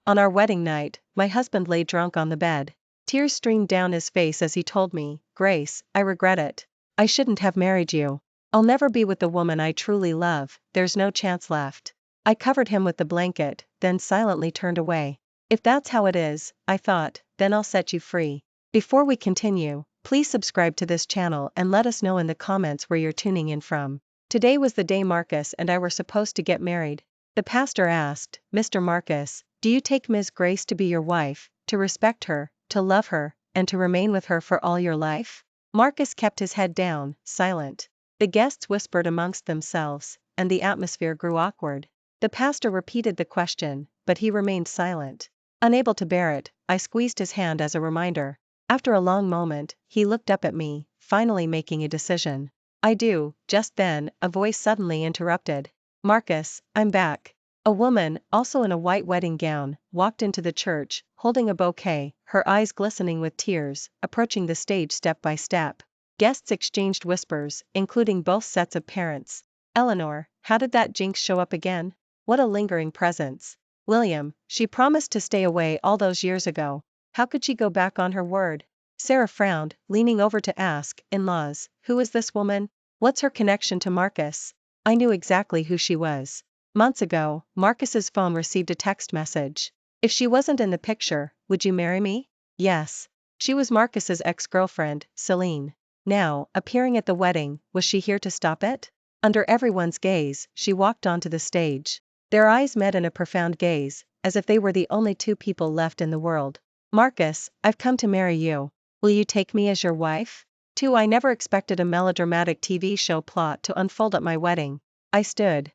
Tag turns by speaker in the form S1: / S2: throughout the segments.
S1: On our wedding night, my husband lay drunk on the bed. Tears streamed down his face as he told me, "Grace, I regret it. I shouldn't have married you. I'll never be with the woman I truly love, there's no chance left." I covered him with the blanket, then silently turned away. If that's how it is, I thought, then I'll set you free. Before we continue, please subscribe to this channel and let us know in the comments where you're tuning in from. Today was the day Marcus and I were supposed to get married. The pastor asked, "Mr. Marcus, do you take Ms. Grace to be your wife, to respect her, to love her, and to remain with her for all your life?" Marcus kept his head down, silent. The guests whispered amongst themselves, and the atmosphere grew awkward. The pastor repeated the question, but he remained silent. Unable to bear it, I squeezed his hand as a reminder. After a long moment, he looked up at me, finally making a decision. "I do." Just then, a voice suddenly interrupted. "Marcus, I'm back." A woman, also in a white wedding gown, walked into the church, holding a bouquet, her eyes glistening with tears, approaching the stage step by step. Guests exchanged whispers, including both sets of parents. "Eleanor, how did that jinx show up again? What a lingering presence." "William, she promised to stay away all those years ago. How could she go back on her word?" Sarah frowned, leaning over to ask, "In-laws, who is this woman? What's her connection to Marcus?" I knew exactly who she was. Months ago, Marcus's phone received a text message. "If she wasn't in the picture, would you marry me?" Yes. She was Marcus's ex-girlfriend, Selene. Now, appearing at the wedding, was she here to stop it? Under everyone's gaze, she walked onto the stage. Their eyes met in a profound gaze, as if they were the only two people left in the world. "Marcus, I've come to marry you. Will you take me as your wife?" I never expected a melodramatic TV show plot to unfold at my wedding. I stood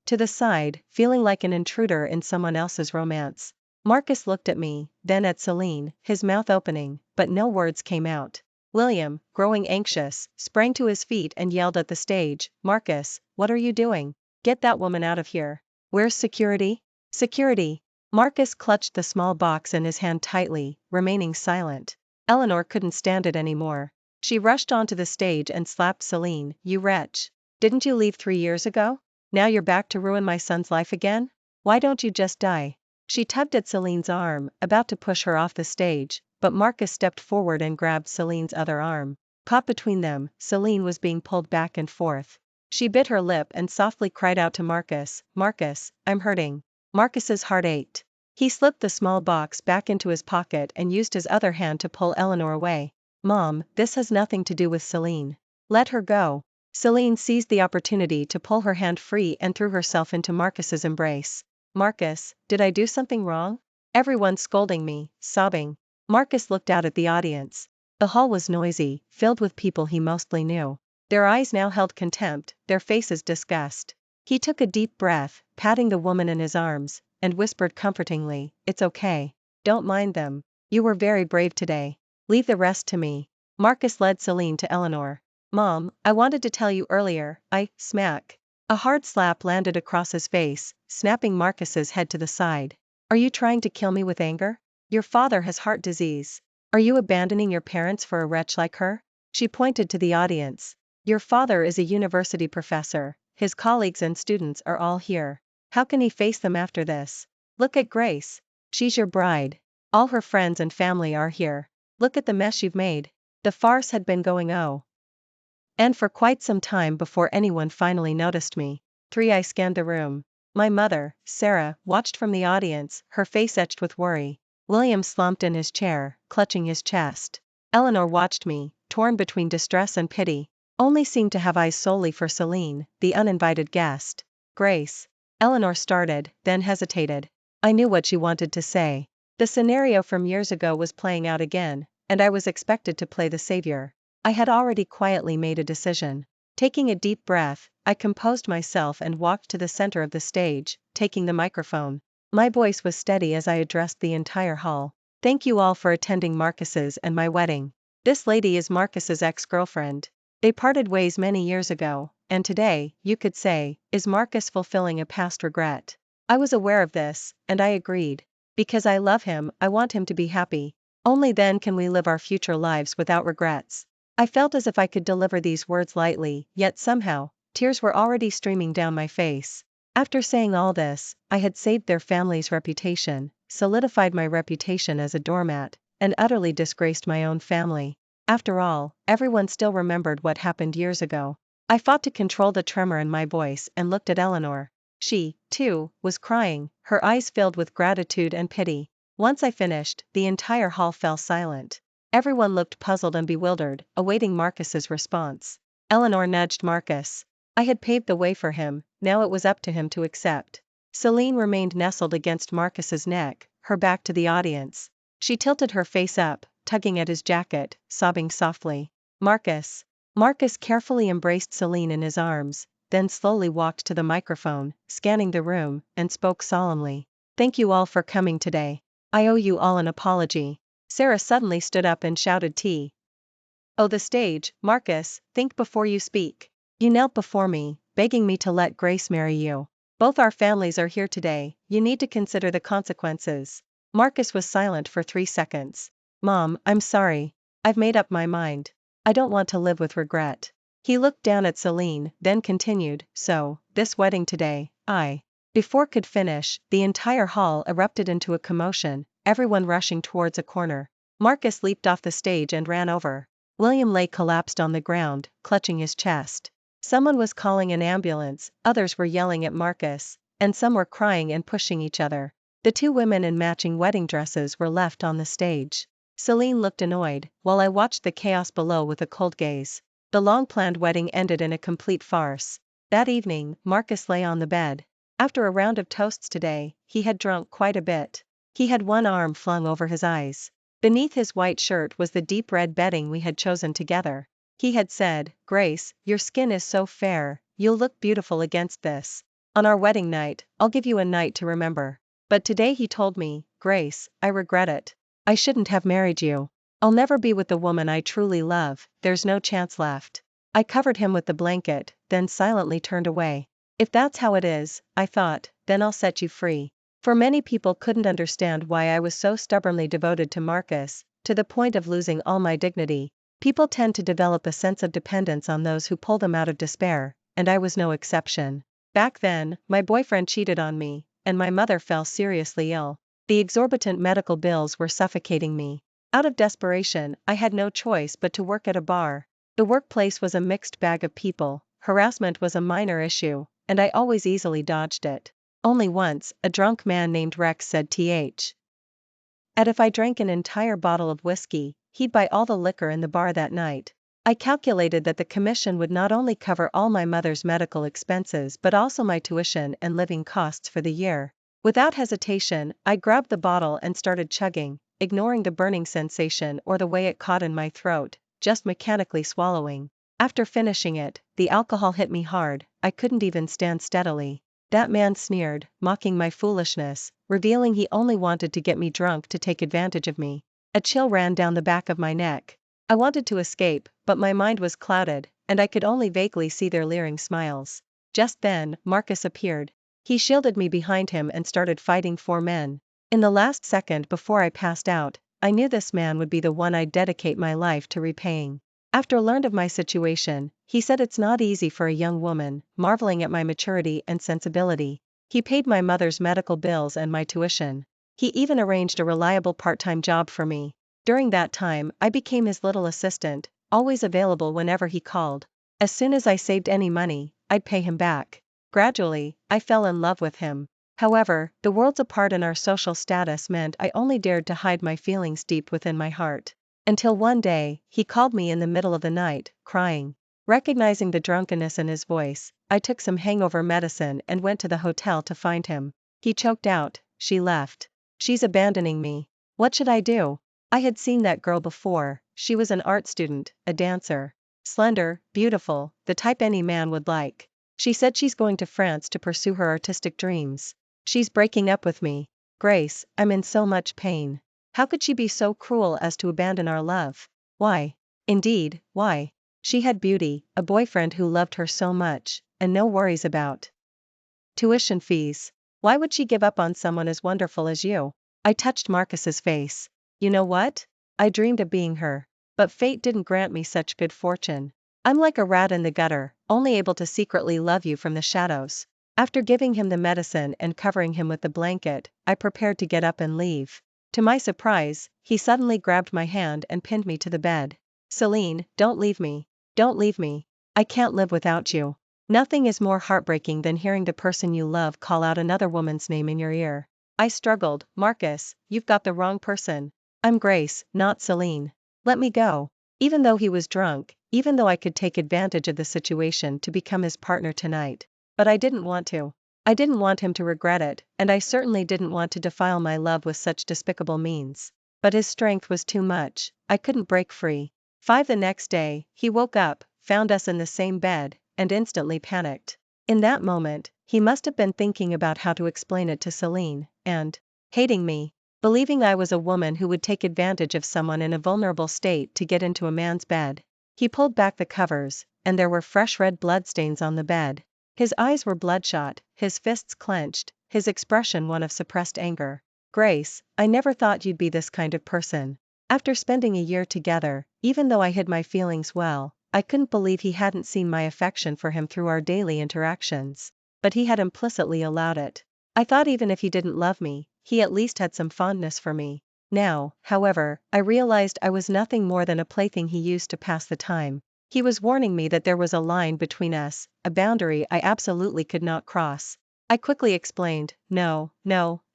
S1: to the side, feeling like an intruder in someone else's romance. Marcus looked at me, then at Selene, his mouth opening, but no words came out. William, growing anxious, sprang to his feet and yelled at the stage, "Marcus, what are you doing? Get that woman out of here. Where's security?" "Security?" Marcus clutched the small box in his hand tightly, remaining silent. Eleanor couldn't stand it anymore. She rushed onto the stage and slapped Selene. "You wretch. Didn't you leave 3 years ago? Now you're back to ruin my son's life again? Why don't you just die?" She tugged at Celine's arm, about to push her off the stage, but Marcus stepped forward and grabbed Celine's other arm. Caught between them, Selene was being pulled back and forth. She bit her lip and softly cried out to Marcus, "Marcus, I'm hurting." Marcus's heart ached. He slipped the small box back into his pocket and used his other hand to pull Eleanor away. "Mom, this has nothing to do with Selene. Let her go." Selene seized the opportunity to pull her hand free and threw herself into Marcus's embrace. "Marcus, did I do something wrong? Everyone's scolding me, sobbing." Marcus looked out at the audience. The hall was noisy, filled with people he mostly knew. Their eyes now held contempt, their faces disgust. He took a deep breath, patting the woman in his arms, and whispered comfortingly, "It's okay. Don't mind them. You were very brave today. Leave the rest to me." Marcus led Selene to Eleanor. "Mom, I wanted to tell you earlier, smack." A hard slap landed across his face, snapping Marcus's head to the side. "Are you trying to kill me with anger? Your father has heart disease. Are you abandoning your parents for a wretch like her?" She pointed to the audience. "Your father is a university professor, his colleagues and students are all here. How can he face them after this? Look at Grace. She's your bride. All her friends and family are here. Look at the mess you've made." The farce had been going and for quite some time before anyone finally noticed me. I scanned the room. My mother, Sarah, watched from the audience, her face etched with worry. William slumped in his chair, clutching his chest. Eleanor watched me, torn between distress and pity, only seemed to have eyes solely for Selene, the uninvited guest. "Grace." Eleanor started, then hesitated. I knew what she wanted to say. The scenario from years ago was playing out again, and I was expected to play the savior. I had already quietly made a decision. Taking a deep breath, I composed myself and walked to the center of the stage, taking the microphone. My voice was steady as I addressed the entire hall. "Thank you all for attending Marcus's and my wedding. This lady is Marcus's ex-girlfriend. They parted ways many years ago, and today, you could say, is Marcus fulfilling a past regret. I was aware of this, and I agreed. Because I love him, I want him to be happy. Only then can we live our future lives without regrets." I felt as if I could deliver these words lightly, yet somehow, tears were already streaming down my face. After saying all this, I had saved their family's reputation, solidified my reputation as a doormat, and utterly disgraced my own family. After all, everyone still remembered what happened years ago. I fought to control the tremor in my voice and looked at Eleanor. She, too, was crying, her eyes filled with gratitude and pity. Once I finished, the entire hall fell silent. Everyone looked puzzled and bewildered, awaiting Marcus's response. Eleanor nudged Marcus. I had paved the way for him, now it was up to him to accept. Selene remained nestled against Marcus's neck, her back to the audience. She tilted her face up, tugging at his jacket, sobbing softly. Marcus. Marcus carefully embraced Selene in his arms, then slowly walked to the microphone, scanning the room, and spoke solemnly. Thank you all for coming today. I owe you all an apology. Sarah suddenly stood up and shouted tea. Oh, the stage, Marcus, think before you speak. You knelt before me, begging me to let Grace marry you. Both our families are here today, you need to consider the consequences. Marcus was silent for 3 seconds. Mom, I'm sorry. I've made up my mind. I don't want to live with regret. He looked down at Selene, then continued, so, this wedding today, Before could finish, the entire hall erupted into a commotion, everyone rushing towards a corner. Marcus leaped off the stage and ran over. William lay collapsed on the ground, clutching his chest. Someone was calling an ambulance, others were yelling at Marcus, and some were crying and pushing each other. The 2 women in matching wedding dresses were left on the stage. Selene looked annoyed, while I watched the chaos below with a cold gaze. The long-planned wedding ended in a complete farce. That evening, Marcus lay on the bed. After a round of toasts today, he had drunk quite a bit. He had one arm flung over his eyes. Beneath his white shirt was the deep red bedding we had chosen together. He had said, Grace, your skin is so fair, you'll look beautiful against this. On our wedding night, I'll give you a night to remember. But today he told me, Grace, I regret it. I shouldn't have married you. I'll never be with the woman I truly love, there's no chance left. I covered him with the blanket, then silently turned away. If that's how it is, I thought, then I'll set you free. For many people couldn't understand why I was so stubbornly devoted to Marcus, to the point of losing all my dignity. People tend to develop a sense of dependence on those who pull them out of despair, and I was no exception. Back then, my boyfriend cheated on me, and my mother fell seriously ill. The exorbitant medical bills were suffocating me. Out of desperation, I had no choice but to work at a bar. The workplace was a mixed bag of people, harassment was a minor issue, and I always easily dodged it. Only once, a drunk man named Rex said and if I drank an entire bottle of whiskey, he'd buy all the liquor in the bar that night. I calculated that the commission would not only cover all my mother's medical expenses but also my tuition and living costs for the year. Without hesitation, I grabbed the bottle and started chugging, ignoring the burning sensation or the way it caught in my throat, just mechanically swallowing. After finishing it, the alcohol hit me hard, I couldn't even stand steadily. That man sneered, mocking my foolishness, revealing he only wanted to get me drunk to take advantage of me. A chill ran down the back of my neck. I wanted to escape, but my mind was clouded, and I could only vaguely see their leering smiles. Just then, Marcus appeared. He shielded me behind him and started fighting 4 men. In the last second before I passed out, I knew this man would be the one I'd dedicate my life to repaying. After learned of my situation, he said it's not easy for a young woman, marveling at my maturity and sensibility. He paid my mother's medical bills and my tuition. He even arranged a reliable part-time job for me. During that time, I became his little assistant, always available whenever he called. As soon as I saved any money, I'd pay him back. Gradually, I fell in love with him. However, the worlds apart in our social status meant I only dared to hide my feelings deep within my heart. Until one day, he called me in the middle of the night, crying. Recognizing the drunkenness in his voice, I took some hangover medicine and went to the hotel to find him. He choked out, "She left. She's abandoning me. What should I do?" I had seen that girl before, she was an art student, a dancer. Slender, beautiful, the type any man would like. She said she's going to France to pursue her artistic dreams. She's breaking up with me. Grace, I'm in so much pain. How could she be so cruel as to abandon our love? Why? Indeed, why? She had beauty, a boyfriend who loved her so much, and no worries about tuition fees. Why would she give up on someone as wonderful as you? I touched Marcus's face. You know what? I dreamed of being her. But fate didn't grant me such good fortune. I'm like a rat in the gutter, only able to secretly love you from the shadows. After giving him the medicine and covering him with the blanket, I prepared to get up and leave. To my surprise, he suddenly grabbed my hand and pinned me to the bed. Selene, don't leave me. Don't leave me. I can't live without you. Nothing is more heartbreaking than hearing the person you love call out another woman's name in your ear. I struggled. Marcus, you've got the wrong person. I'm Grace, not Selene. Let me go. Even though he was drunk, even though I could take advantage of the situation to become his partner tonight. But I didn't want to. I didn't want him to regret it, and I certainly didn't want to defile my love with such despicable means. But his strength was too much. I couldn't break free. 5 the next day, he woke up, found us in the same bed, and instantly panicked. In that moment, he must have been thinking about how to explain it to Selene, and hating me, believing I was a woman who would take advantage of someone in a vulnerable state to get into a man's bed. He pulled back the covers, and there were fresh red bloodstains on the bed. His eyes were bloodshot, his fists clenched, his expression one of suppressed anger. Grace, I never thought you'd be this kind of person. After spending a year together, even though I hid my feelings well, I couldn't believe he hadn't seen my affection for him through our daily interactions. But he had implicitly allowed it. I thought even if he didn't love me, he at least had some fondness for me. Now, however, I realized I was nothing more than a plaything he used to pass the time. He was warning me that there was a line between us, a boundary I absolutely could not cross. I quickly explained, no,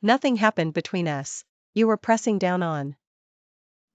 S1: nothing happened between us. You were pressing down on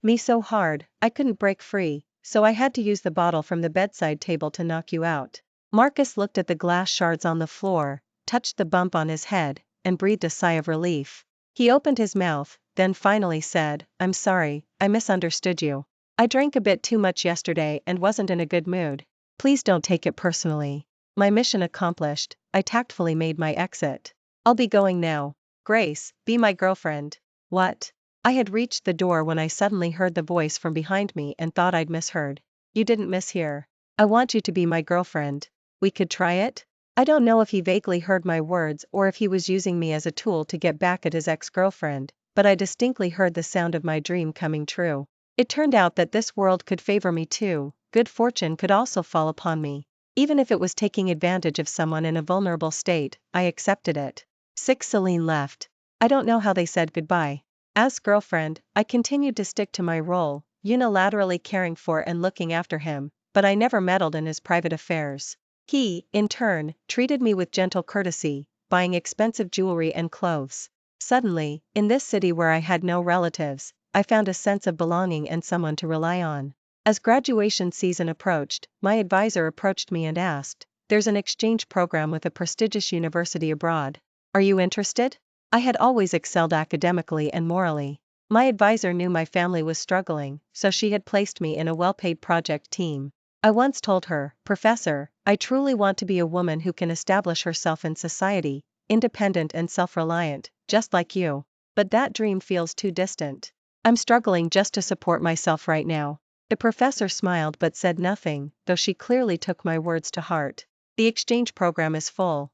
S1: me so hard, I couldn't break free, so I had to use the bottle from the bedside table to knock you out. Marcus looked at the glass shards on the floor, touched the bump on his head, and breathed a sigh of relief. He opened his mouth, then finally said, I'm sorry, I misunderstood you. I drank a bit too much yesterday and wasn't in a good mood. Please don't take it personally. My mission accomplished, I tactfully made my exit. I'll be going now. Grace, be my girlfriend. What? I had reached the door when I suddenly heard the voice from behind me and thought I'd misheard. You didn't mishear. I want you to be my girlfriend. We could try it? I don't know if he vaguely heard my words or if he was using me as a tool to get back at his ex-girlfriend, but I distinctly heard the sound of my dream coming true. It turned out that this world could favor me too, good fortune could also fall upon me. Even if it was taking advantage of someone in a vulnerable state, I accepted it. 6 Selene left. I don't know how they said goodbye. As girlfriend, I continued to stick to my role, unilaterally caring for and looking after him, but I never meddled in his private affairs. He, in turn, treated me with gentle courtesy, buying expensive jewelry and clothes. Suddenly, in this city where I had no relatives, I found a sense of belonging and someone to rely on. As graduation season approached, my advisor approached me and asked, there's an exchange program with a prestigious university abroad. Are you interested? I had always excelled academically and morally. My advisor knew my family was struggling, so she had placed me in a well-paid project team. I once told her, Professor, I truly want to be a woman who can establish herself in society, independent and self-reliant, just like you. But that dream feels too distant. I'm struggling just to support myself right now. The professor smiled but said nothing, though she clearly took my words to heart. The exchange program is full.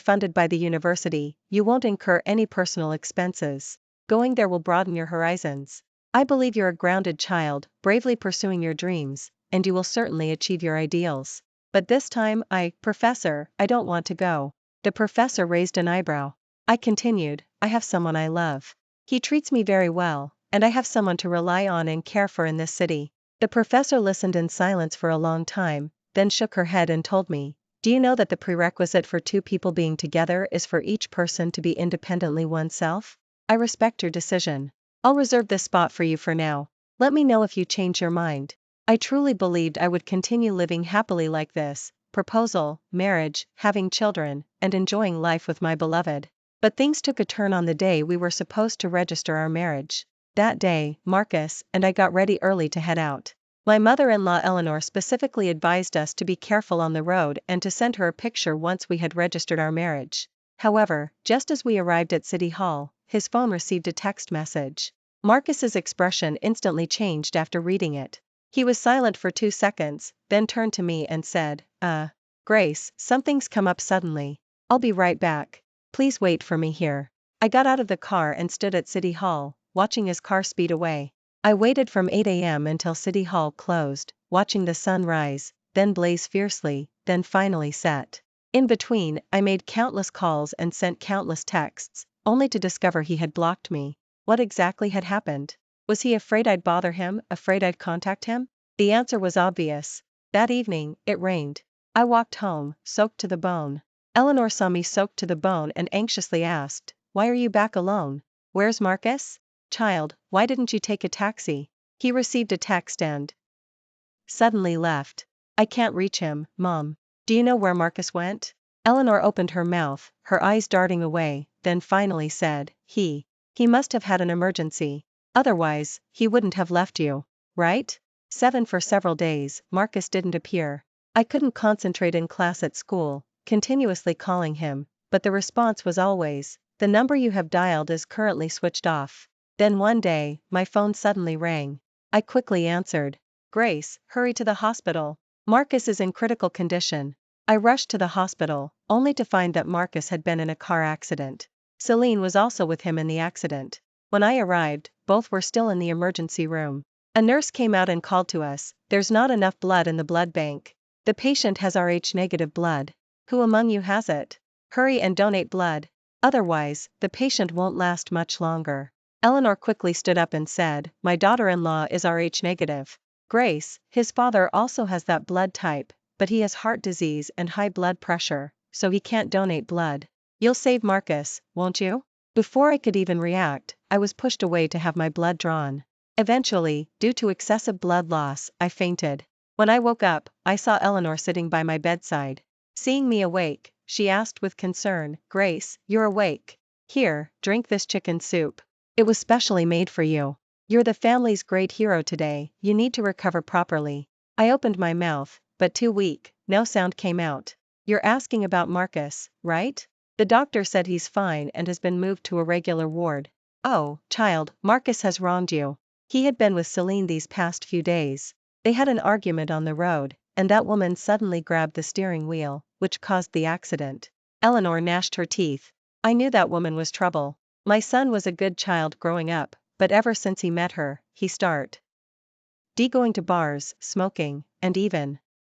S1: Funded by the university, you won't incur any personal expenses. Going there will broaden your horizons. I believe you're a grounded child, bravely pursuing your dreams, and you will certainly achieve your ideals. But this time Professor, I don't want to go. The professor raised an eyebrow. I continued, I have someone I love. He treats me very well, and I have someone to rely on and care for in this city. The professor listened in silence for a long time, then shook her head and told me, do you know that the prerequisite for two people being together is for each person to be independently oneself? I respect your decision. I'll reserve this spot for you for now. Let me know if you change your mind. I truly believed I would continue living happily like this, proposal, marriage, having children, and enjoying life with my beloved. But things took a turn on the day we were supposed to register our marriage. That day, Marcus and I got ready early to head out. My mother-in-law Eleanor specifically advised us to be careful on the road and to send her a picture once we had registered our marriage. However, just as we arrived at City Hall, his phone received a text message. Marcus's expression instantly changed after reading it. He was silent for 2 seconds, then turned to me and said, Grace, something's come up suddenly. I'll be right back. Please wait for me here. I got out of the car and stood at City Hall, watching his car speed away. I waited from 8 a.m. until City Hall closed, watching the sun rise, then blaze fiercely, then finally set. In between, I made countless calls and sent countless texts, only to discover he had blocked me. What exactly had happened? Was he afraid I'd bother him, afraid I'd contact him? The answer was obvious. That evening, it rained. I walked home, soaked to the bone. Eleanor saw me soaked to the bone and anxiously asked, "Why are you back alone? Where's Marcus? Child, why didn't you take a taxi? He received a text and suddenly left. I can't reach him, Mom. Do you know where Marcus went?" Eleanor opened her mouth, her eyes darting away, then finally said, He must have had an emergency. Otherwise, he wouldn't have left you, right? For several days, Marcus didn't appear. I couldn't concentrate in class at school, continuously calling him, but the response was always, "The number you have dialed is currently switched off." Then one day, my phone suddenly rang. I quickly answered. "Grace, hurry to the hospital. Marcus is in critical condition." I rushed to the hospital, only to find that Marcus had been in a car accident. Selene was also with him in the accident. When I arrived, both were still in the emergency room. A nurse came out and called to us, "There's not enough blood in the blood bank. The patient has Rh-negative blood. Who among you has it? Hurry and donate blood. Otherwise, the patient won't last much longer." Eleanor quickly stood up and said, "My daughter-in-law is Rh-negative. Grace, his father also has that blood type, but he has heart disease and high blood pressure, so he can't donate blood. You'll save Marcus, won't you?" Before I could even react, I was pushed away to have my blood drawn. Eventually, due to excessive blood loss, I fainted. When I woke up, I saw Eleanor sitting by my bedside. Seeing me awake, she asked with concern, "Grace, you're awake. Here, drink this chicken soup. It was specially made for you. You're the family's great hero today, you need to recover properly." I opened my mouth, but too weak, no sound came out. "You're asking about Marcus, right? The doctor said he's fine and has been moved to a regular ward." "Oh, child, Marcus has wronged you. He had been with Selene these past few days. They had an argument on the road, and that woman suddenly grabbed the steering wheel, which caused the accident." Eleanor gnashed her teeth. I knew that woman was trouble. My son was a good child growing up, but ever since he met her, he started going to bars, smoking, and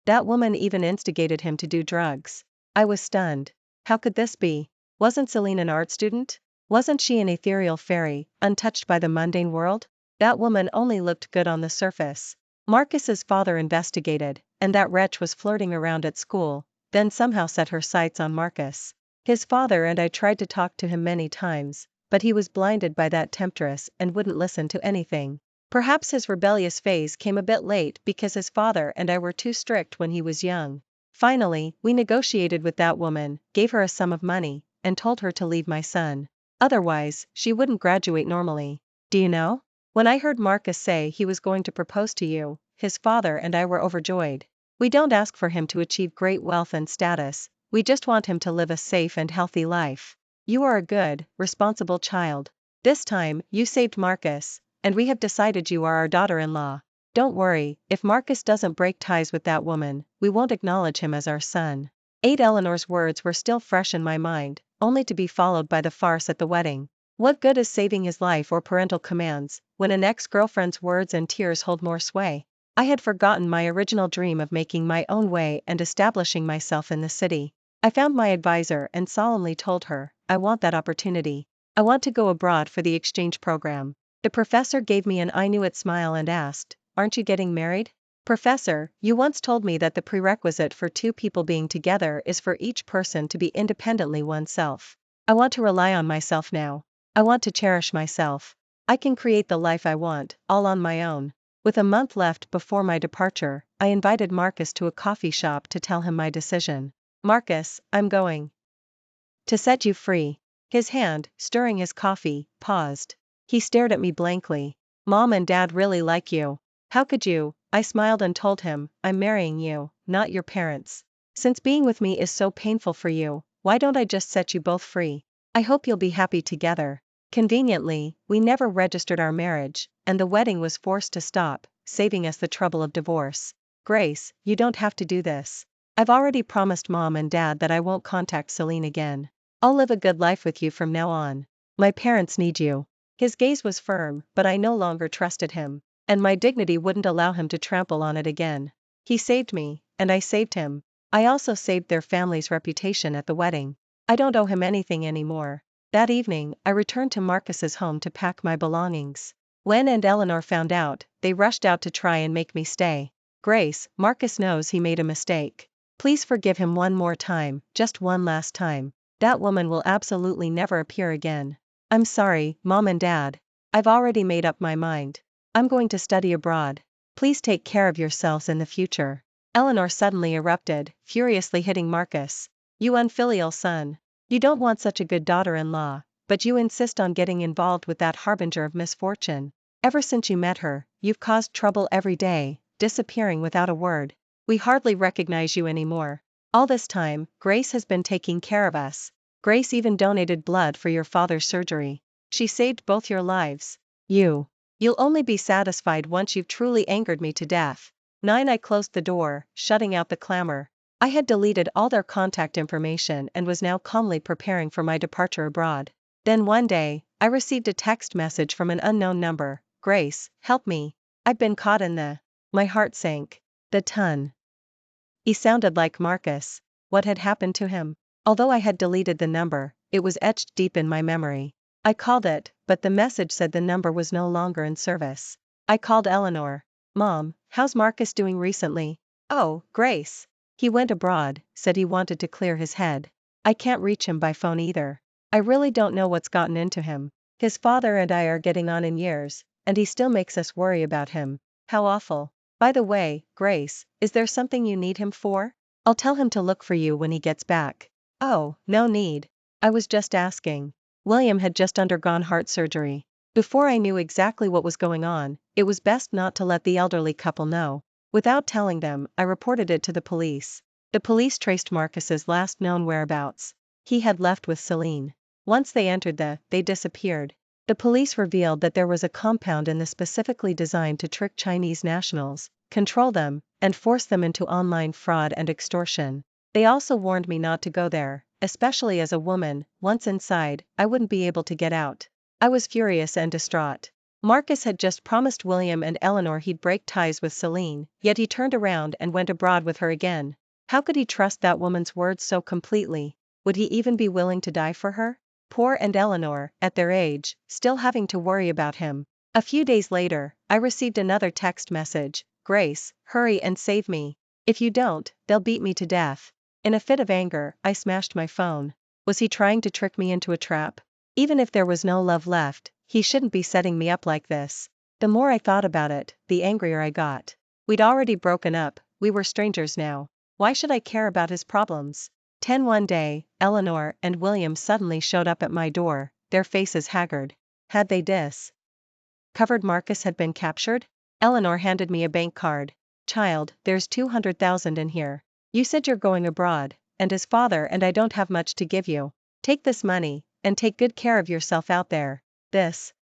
S1: that woman even instigated him to do drugs. I was stunned. How could this be? Wasn't Selene an art student? Wasn't she an ethereal fairy, untouched by the mundane world? That woman only looked good on the surface. Marcus's father investigated, and that wretch was flirting around at school, then somehow set her sights on Marcus. His father and I tried to talk to him many times, but he was blinded by that temptress and wouldn't listen to anything. Perhaps his rebellious phase came a bit late because his father and I were too strict when he was young. Finally, we negotiated with that woman, gave her a sum of money, and told her to leave my son. Otherwise, she wouldn't graduate normally. Do you know? When I heard Marcus say he was going to propose to you, his father and I were overjoyed. We don't ask for him to achieve great wealth and status, we just want him to live a safe and healthy life. You are a good, responsible child. This time, you saved Marcus, and we have decided you are our daughter-in-law. Don't worry, if Marcus doesn't break ties with that woman, we won't acknowledge him as our son." Eleanor's words were still fresh in my mind, only to be followed by the farce at the wedding. What good is saving his life or parental commands, when an ex-girlfriend's words and tears hold more sway? I had forgotten my original dream of making my own way and establishing myself in the city. I found my advisor and solemnly told her, "I want that opportunity. I want to go abroad for the exchange program." The professor gave me an I knew it smile and asked, "Aren't you getting married?" "Professor, you once told me that the prerequisite for two people being together is for each person to be independently oneself. I want to rely on myself now. I want to cherish myself. I can create the life I want, all on my own." With a month left before my departure, I invited Marcus to a coffee shop to tell him my decision. "Marcus, I'm going to set you free." His hand, stirring his coffee, paused. He stared at me blankly. "Mom and Dad really like you. How could you?" I smiled and told him, "I'm marrying you, not your parents. Since being with me is so painful for you, why don't I just set you both free? I hope you'll be happy together." Conveniently, we never registered our marriage, and the wedding was forced to stop, saving us the trouble of divorce. "Grace, you don't have to do this. I've already promised Mom and Dad that I won't contact Selene again. I'll live a good life with you from now on. My parents need you." His gaze was firm, but I no longer trusted him, and my dignity wouldn't allow him to trample on it again. He saved me, and I saved him. I also saved their family's reputation at the wedding. I don't owe him anything anymore. That evening, I returned to Marcus's home to pack my belongings. When and Eleanor found out, they rushed out to try and make me stay. Grace, Marcus knows he made a mistake. Please forgive him one more time, just one last time. That woman will absolutely never appear again. I'm sorry, Mom and Dad. I've already made up my mind. I'm going to study abroad. Please take care of yourselves in the future. Eleanor suddenly erupted, furiously hitting Marcus. You unfilial son. You don't want such a good daughter-in-law, but you insist on getting involved with that harbinger of misfortune. Ever since you met her, you've caused trouble every day, disappearing without a word. We hardly recognize you anymore. All this time, Grace has been taking care of us. Grace even donated blood for your father's surgery. She saved both your lives. You'll only be satisfied once you've truly angered me to death. 9. I closed the door, shutting out the clamor. I had deleted all their contact information and was now calmly preparing for my departure abroad. Then one day, I received a text message from an unknown number. Grace, help me. I've been caught in the... My heart sank. The ton. He sounded like Marcus. What had happened to him? Although I had deleted the number, it was etched deep in my memory. I called it, but the message said the number was no longer in service. I called Eleanor. Mom, how's Marcus doing recently? Oh, Grace. He went abroad, said he wanted to clear his head. I can't reach him by phone either. I really don't know what's gotten into him. His father and I are getting on in years, and he still makes us worry about him. How awful. By the way, Grace, is there something you need him for? I'll tell him to look for you when he gets back. Oh, no need. I was just asking. William had just undergone heart surgery. Before I knew exactly what was going on, it was best not to let the elderly couple know. Without telling them, I reported it to the police. The police traced Marcus's last known whereabouts. He had left with Selene. Once they entered they disappeared. The police revealed that there was a compound in the specifically designed to trick Chinese nationals, control them, and force them into online fraud and extortion. They also warned me not to go there, especially as a woman. Once inside, I wouldn't be able to get out. I was furious and distraught. Marcus had just promised William and Eleanor he'd break ties with Selene, yet he turned around and went abroad with her again. How could he trust that woman's words so completely? Would he even be willing to die for her? Poor and Eleanor, at their age, still having to worry about him. A few days later, I received another text message. Grace, hurry and save me. If you don't, they'll beat me to death. In a fit of anger, I smashed my phone. Was he trying to trick me into a trap? Even if there was no love left, he shouldn't be setting me up like this. The more I thought about it, the angrier I got. We'd already broken up, we were strangers now. Why should I care about his problems? 10. One day, Eleanor and William suddenly showed up at my door, their faces haggard. Had they discovered Marcus had been captured? Eleanor handed me a bank card. Child, there's 200,000 in here. You said you're going abroad, and his father and I don't have much to give you. Take this money, and take good care of yourself out there.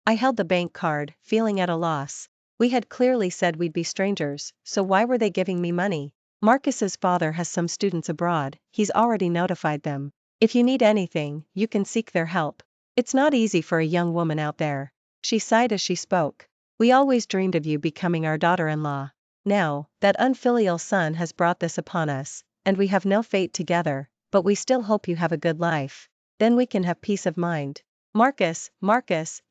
S1: I held the bank card, feeling at a loss. We had clearly said we'd be strangers, so why were they giving me money? Marcus's father has some students abroad, he's already notified them. If you need anything, you can seek their help. It's not easy for a young woman out there. She sighed as she spoke. We always dreamed of you becoming our daughter-in-law. Now, that unfilial son has brought this upon us, and we have no fate together, but we still hope you have a good life. Then we can have peace of mind. Marcus,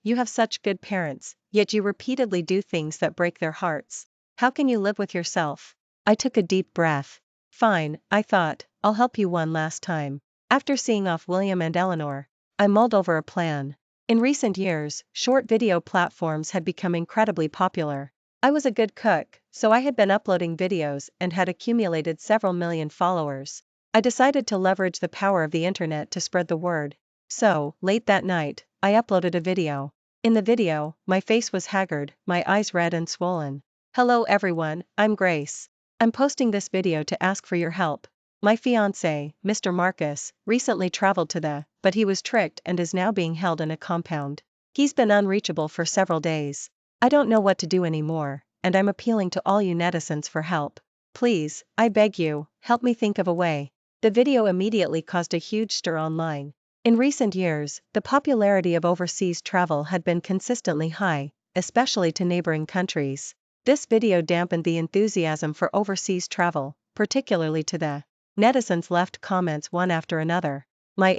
S1: you have such good parents, yet you repeatedly do things that break their hearts. How can you live with yourself? I took a deep breath. Fine, I thought, I'll help you one last time. After seeing off William and Eleanor, I mulled over a plan. In recent years, short video platforms had become incredibly popular. I was a good cook, so I had been uploading videos and had accumulated several million followers. I decided to leverage the power of the internet to spread the word. So, late that night, I uploaded a video. In the video, my face was haggard, my eyes red and swollen. Hello everyone, I'm Grace. I'm posting this video to ask for your help. My fiancé, Mr. Marcus, recently traveled but he was tricked and is now being held in a compound. He's been unreachable for several days. I don't know what to do anymore, and I'm appealing to all you netizens for help. Please, I beg you, help me think of a way. The video immediately caused a huge stir online. In recent years, the popularity of overseas travel had been consistently high, especially to neighboring countries. This video dampened the enthusiasm for overseas travel, particularly to the Netizens left comments one after another. My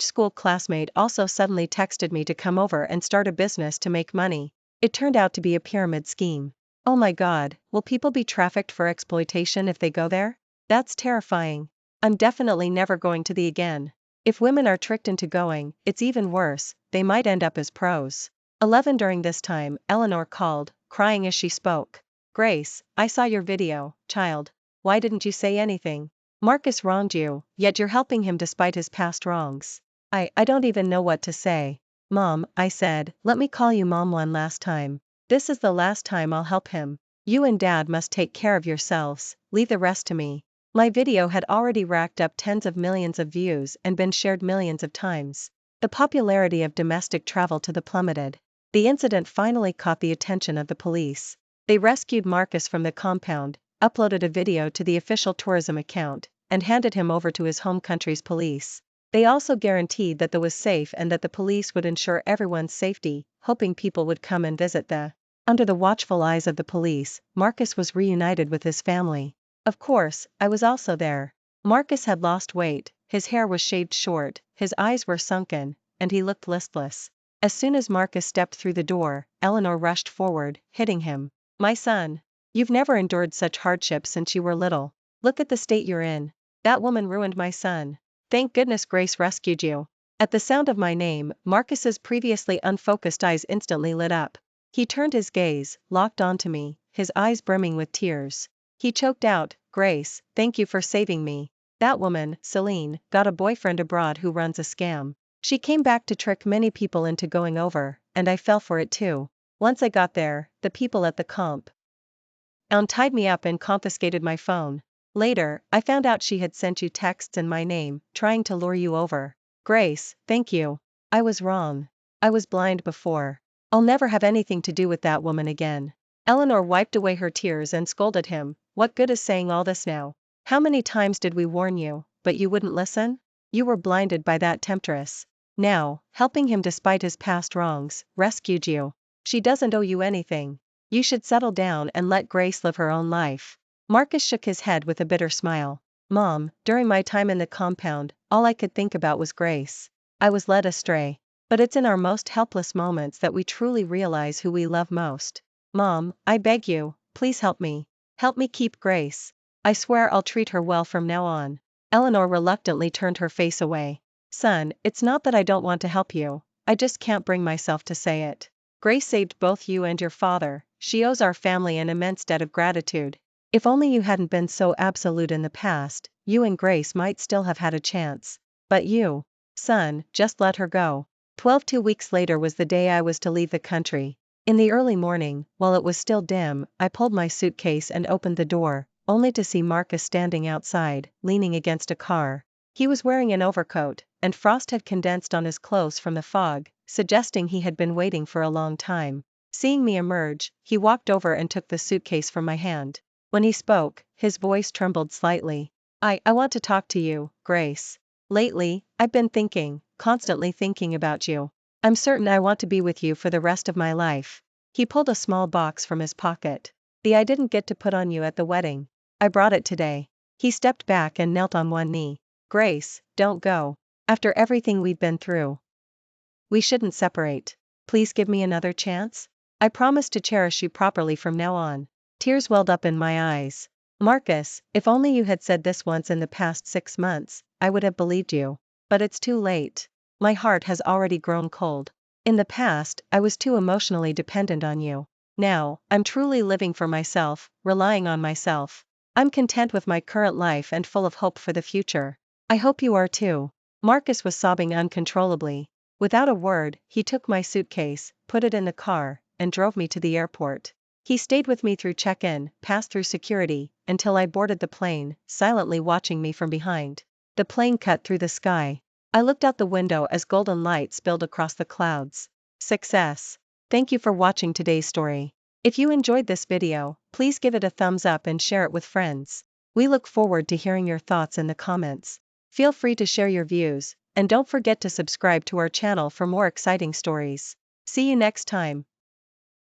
S1: school classmate also suddenly texted me to come over and start a business to make money. It turned out to be a pyramid scheme. Oh my god, will people be trafficked for exploitation if they go there? That's terrifying. I'm definitely never going to the again. If women are tricked into going, it's even worse, they might end up as pros. 11 During this time, Eleanor called, crying as she spoke. Grace, I saw your video, child. Why didn't you say anything? Marcus wronged you, yet you're helping him despite his past wrongs. I don't even know what to say. Mom, I said, let me call you mom one last time. This is the last time I'll help him. You and dad must take care of yourselves, leave the rest to me. My video had already racked up tens of millions of views and been shared millions of times. The popularity of domestic travel to the plummeted. The incident finally caught the attention of the police. They rescued Marcus from the compound, uploaded a video to the official tourism account, and handed him over to his home country's police. They also guaranteed that the was safe and that the police would ensure everyone's safety, hoping people would come and visit the. Under the watchful eyes of the police, Marcus was reunited with his family. Of course, I was also there. Marcus had lost weight, his hair was shaved short, his eyes were sunken, and he looked listless. As soon as Marcus stepped through the door, Eleanor rushed forward, hitting him. My son. You've never endured such hardship since you were little. Look at the state you're in. That woman ruined my son. Thank goodness Grace rescued you. At the sound of my name, Marcus's previously unfocused eyes instantly lit up. He turned his gaze, locked onto me, his eyes brimming with tears. He choked out, Grace, thank you for saving me. That woman, Selene, got a boyfriend abroad who runs a scam. She came back to trick many people into going over, and I fell for it too. Once I got there, the people at the comp tied me up and confiscated my phone. Later, I found out she had sent you texts in my name, trying to lure you over. Grace, thank you. I was wrong. I was blind before. I'll never have anything to do with that woman again. Eleanor wiped away her tears and scolded him. What good is saying all this now? How many times did we warn you, but you wouldn't listen? You were blinded by that temptress. Now, helping him despite his past wrongs, rescued you. She doesn't owe you anything. You should settle down and let Grace live her own life. Marcus shook his head with a bitter smile. Mom, during my time in the compound, all I could think about was Grace. I was led astray. But it's in our most helpless moments that we truly realize who we love most. Mom, I beg you, please help me. Help me keep Grace. I swear I'll treat her well from now on. Eleanor reluctantly turned her face away. Son, it's not that I don't want to help you. I just can't bring myself to say it. Grace saved both you and your father. She owes our family an immense debt of gratitude. If only you hadn't been so absolute in the past, you and Grace might still have had a chance. But you, son, just let her go. 2 weeks later was the day I was to leave the country. In the early morning, while it was still dim, I pulled my suitcase and opened the door, only to see Marcus standing outside, leaning against a car. He was wearing an overcoat, and frost had condensed on his clothes from the fog, suggesting he had been waiting for a long time. Seeing me emerge, he walked over and took the suitcase from my hand. When he spoke, his voice trembled slightly. I want to talk to you, Grace. Lately, I've been constantly thinking about you. I'm certain I want to be with you for the rest of my life. He pulled a small box from his pocket. I didn't get to put on you at the wedding. I brought it today. He stepped back and knelt on one knee. Grace, don't go. After everything we've been through, we shouldn't separate. Please give me another chance. I promise to cherish you properly from now on. Tears welled up in my eyes. Marcus, if only you had said this once in the past 6 months, I would have believed you. But it's too late. My heart has already grown cold. In the past, I was too emotionally dependent on you. Now, I'm truly living for myself, relying on myself. I'm content with my current life and full of hope for the future. I hope you are too. Marcus was sobbing uncontrollably. Without a word, he took my suitcase, put it in the car, and drove me to the airport. He stayed with me through check-in, passed through security, until I boarded the plane, silently watching me from behind. The plane cut through the sky. I looked out the window as golden light spilled across the clouds. Success. Thank you for watching today's story. If you enjoyed this video, please give it a thumbs up and share it with friends. We look forward to hearing your thoughts in the comments. Feel free to share your views, and don't forget to subscribe to our channel for more exciting stories. See you next time.